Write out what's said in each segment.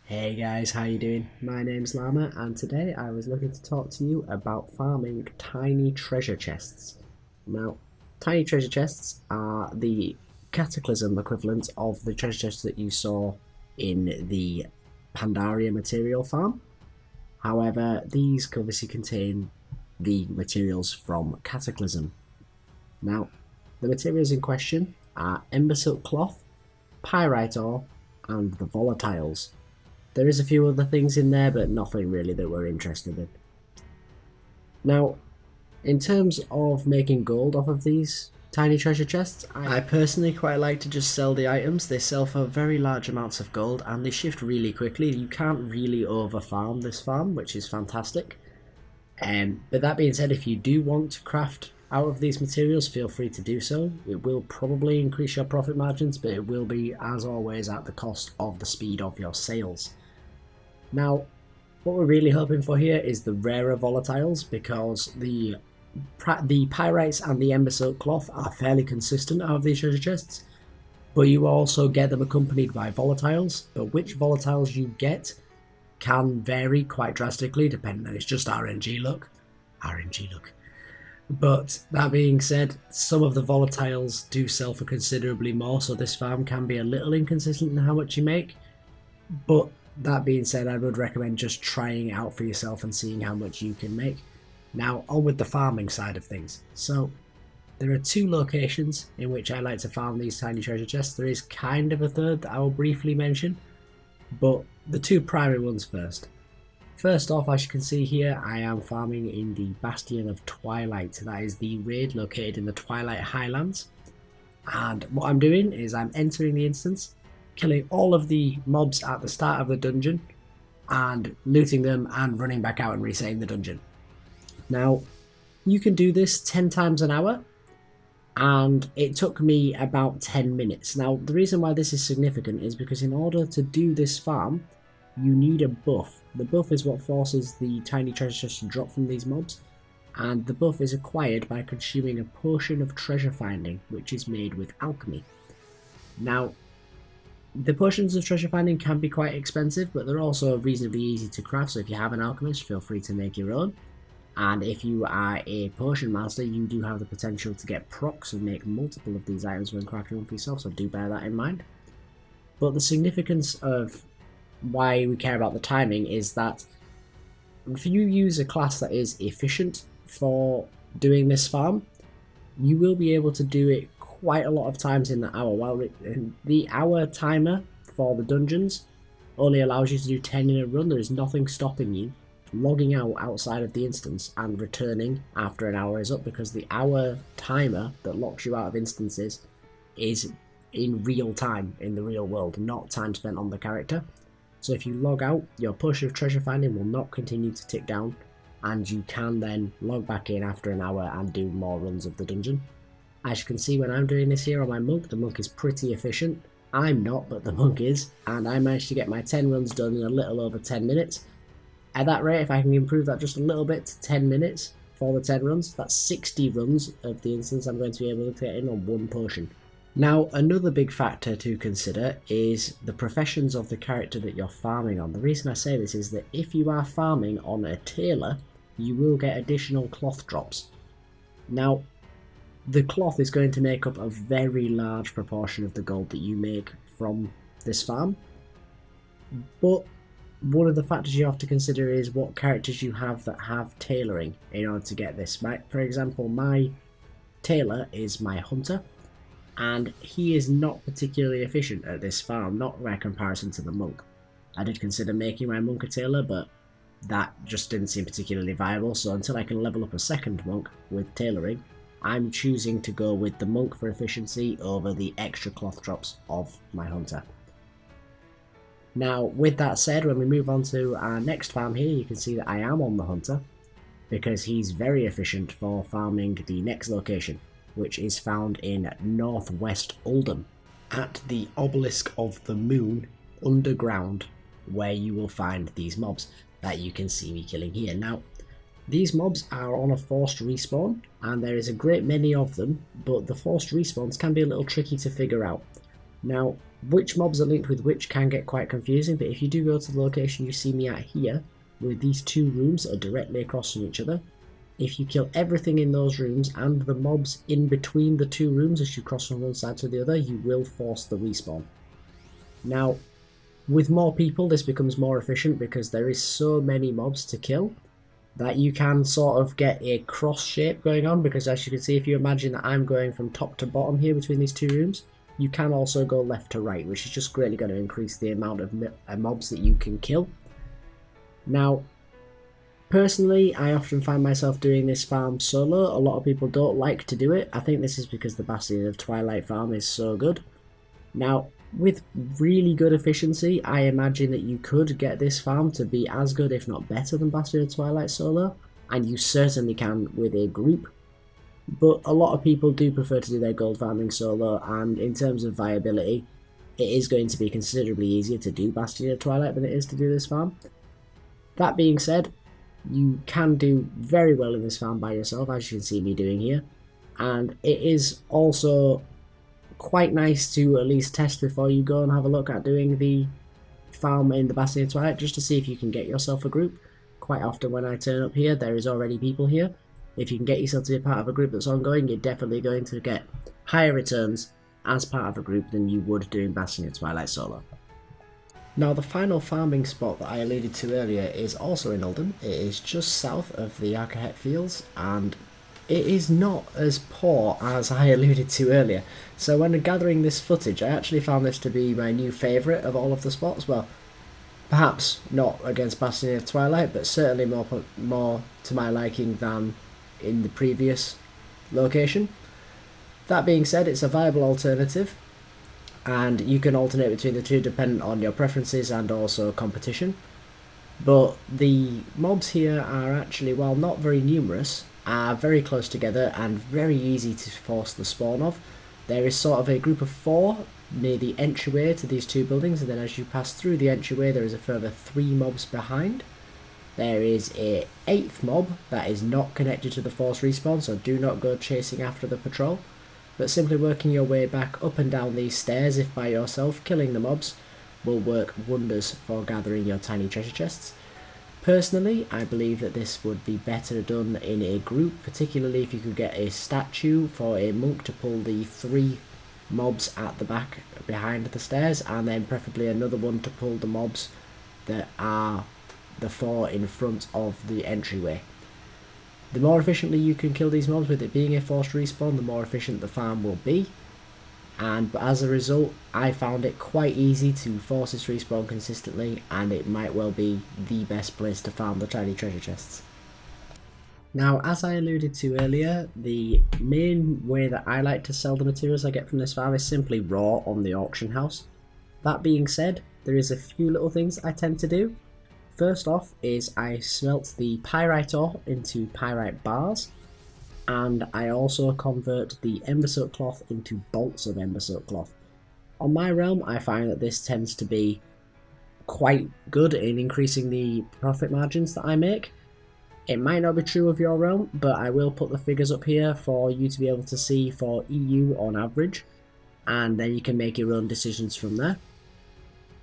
Hey guys, how you doing? My name's Llama and today I was looking to talk to you about farming tiny treasure chests. Now, tiny treasure chests are the Cataclysm equivalent of the treasure chests that you saw in the Pandaria material farm. However, these obviously contain the materials from Cataclysm. Now, the materials in question are embersilk cloth, pyrite ore, and the volatiles. There is a few other things in there, but nothing really that we're interested in. Now, in terms of making gold off of these tiny treasure chests, I personally quite like to just sell the items. They sell for very large amounts of gold and they shift really quickly. You can't really over farm this farm, which is fantastic. But that being said, if you do want to craft out of these materials, feel free to do so. It will probably increase your profit margins, but it will be, as always, at the cost of the speed of your sales. Now, what we're really hoping for here is the rarer volatiles, because the pyrites and the embersilk cloth are fairly consistent out of these treasure chests, but you also get them accompanied by volatiles, but which volatiles you get can vary quite drastically depending on, it's just RNG luck. But that being said, some of the volatiles do sell for considerably more, so this farm can be a little inconsistent in how much you make, but that being said, I would recommend just trying it out for yourself and seeing how much you can make. Now, on with the farming side of things. So, there are two locations in which I like to farm these tiny treasure chests. There is kind of a third that I will briefly mention, but the two primary ones first. First off, as you can see here, I am farming in the Bastion of Twilight. That is the raid located in the Twilight Highlands. And what I'm doing is I'm entering the instance, killing all of the mobs at the start of the dungeon and looting them and running back out and resetting the dungeon. Now, you can do this 10 times an hour and it took me about 10 minutes. Now, the reason why this is significant is because in order to do this farm, you need a buff. The buff is what forces the tiny treasure chests to drop from these mobs, and the buff is acquired by consuming a potion of treasure finding, which is made with alchemy. Now, the potions of treasure finding can be quite expensive, but they're also reasonably easy to craft, so if you have an alchemist, feel free to make your own. And if you are a potion master, you do have the potential to get procs and make multiple of these items when crafting them for yourself, so do bear that in mind. But the significance of why we care about the timing is that if you use a class that is efficient for doing this farm, you will be able to do it quite a lot of times in the hour. While the hour timer for the dungeons only allows you to do 10 in a run, there is nothing stopping you logging out outside of the instance and returning after an hour is up, because the hour timer that locks you out of instances is in real time in the real world, not time spent on the character. So if you log out, your push of treasure finding will not continue to tick down, and you can then log back in after an hour and do more runs of the dungeon. As you can see, when I'm doing this here on my monk, the monk is pretty efficient. I'm not, but the monk is, and I managed to get my 10 runs done in a little over 10 minutes. At that rate, if I can improve that just a little bit to 10 minutes for the 10 runs, that's 60 runs of the instance I'm going to be able to get in on one potion. Now, another big factor to consider is the professions of the character that you're farming on. The reason I say this is that if you are farming on a tailor, you will get additional cloth drops. Now, the cloth is going to make up a very large proportion of the gold that you make from this farm, but one of the factors you have to consider is what characters you have that have tailoring in order to get this. For example, my tailor is my hunter, and he is not particularly efficient at this farm, not by comparison to the monk. I did consider making my monk a tailor, but that just didn't seem particularly viable, so until I can level up a second monk with tailoring, I'm choosing to go with the monk for efficiency over the extra cloth drops of my hunter. Now, with that said, when we move on to our next farm here, you can see that I am on the hunter, because he's very efficient for farming the next location, which is found in northwest Oldham, at the obelisk of the moon underground, where you will find these mobs that you can see me killing here. Now, these mobs are on a forced respawn, and there is a great many of them, but the forced respawns can be a little tricky to figure out. Now, Which mobs are linked with which can get quite confusing, but if you do go to the location you see me at here, where these two rooms are directly across from each other, if you kill everything in those rooms and the mobs in between the two rooms as you cross from one side to the other, you will force the respawn. Now, with more people this becomes more efficient because there is so many mobs to kill that you can sort of get a cross shape going on, because as you can see, if you imagine that I'm going from top to bottom here between these two rooms, you can also go left to right, which is just greatly going to increase the amount of mobs that you can kill. Now, personally, I often find myself doing this farm solo. A lot of people don't like to do it. I think this is because the Bastion of Twilight farm is so good. Now, with really good efficiency, I imagine that you could get this farm to be as good, if not better, than Bastion of Twilight solo, and you certainly can with a group. But a lot of people do prefer to do their gold farming solo, and in terms of viability, it is going to be considerably easier to do Bastion of Twilight than it is to do this farm. That being said, you can do very well in this farm by yourself, as you can see me doing here, and it is also quite nice to at least test before you go and have a look at doing the farm in the Bastion of Twilight, just to see if you can get yourself a group. Quite often when I turn up here, there is already people here. If you can get yourself to be a part of a group that's ongoing, you're definitely going to get higher returns as part of a group than you would doing Bastion of Twilight solo. Now, the final farming spot that I alluded to earlier is also in Ulden. It is just south of the Arcahet Fields, and it is not as poor as I alluded to earlier. So when gathering this footage, I actually found this to be my new favourite of all of the spots. Well, perhaps not against Bastion of Twilight, but certainly more to my liking than in the previous location. That being said, it's a viable alternative, and you can alternate between the two depending on your preferences and also competition. But the mobs here are actually, while not very numerous, are very close together and very easy to force the spawn of. There is sort of a group of 4 near the entryway to these two buildings, and then as you pass through the entryway there is a further 3 mobs behind. There is a 8th mob that is not connected to the force respawn, so do not go chasing after the patrol, but simply working your way back up and down these stairs, if by yourself, killing the mobs will work wonders for gathering your tiny treasure chests. Personally, I believe that this would be better done in a group, particularly if you could get a statue for a monk to pull the 3 mobs at the back behind the stairs, and then preferably another one to pull the mobs that are the 4 in front of the entryway. The more efficiently you can kill these mobs with it being a forced respawn, the more efficient the farm will be. And as a result, I found it quite easy to force this respawn consistently, and it might well be the best place to farm the tiny treasure chests. Now, as I alluded to earlier, the main way that I like to sell the materials I get from this farm is simply raw on the auction house. That being said, there is a few little things I tend to do. First off is I smelt the pyrite ore into pyrite bars, and I also convert the embersilk cloth into bolts of embersilk cloth. On my realm, I find that this tends to be quite good in increasing the profit margins that I make. It might not be true of your realm, but I will put the figures up here for you to be able to see for EU on average, and then you can make your own decisions from there.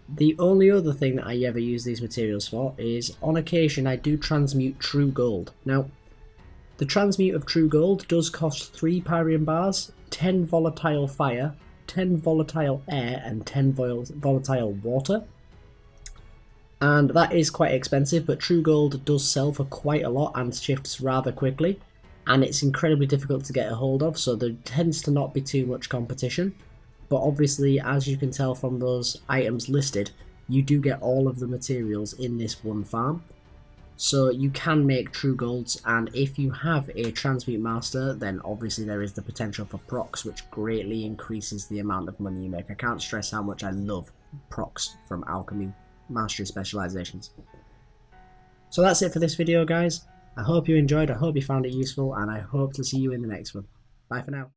The only other thing that I ever use these materials for is, on occasion, I do transmute true gold. Now, the transmute of true gold does cost 3 pyrium bars, 10 volatile fire, 10 volatile air, and 10 volatile water. And that is quite expensive, but true gold does sell for quite a lot and shifts rather quickly, and it's incredibly difficult to get a hold of, so there tends to not be too much competition. But obviously, as you can tell from those items listed, you do get all of the materials in this one farm. So you can make true golds, and if you have a transmute master, then obviously there is the potential for procs, which greatly increases the amount of money you make. I can't stress how much I love procs from alchemy mastery specializations. So that's it for this video, guys. I hope you enjoyed, I hope you found it useful, and I hope to see you in the next one. Bye for now.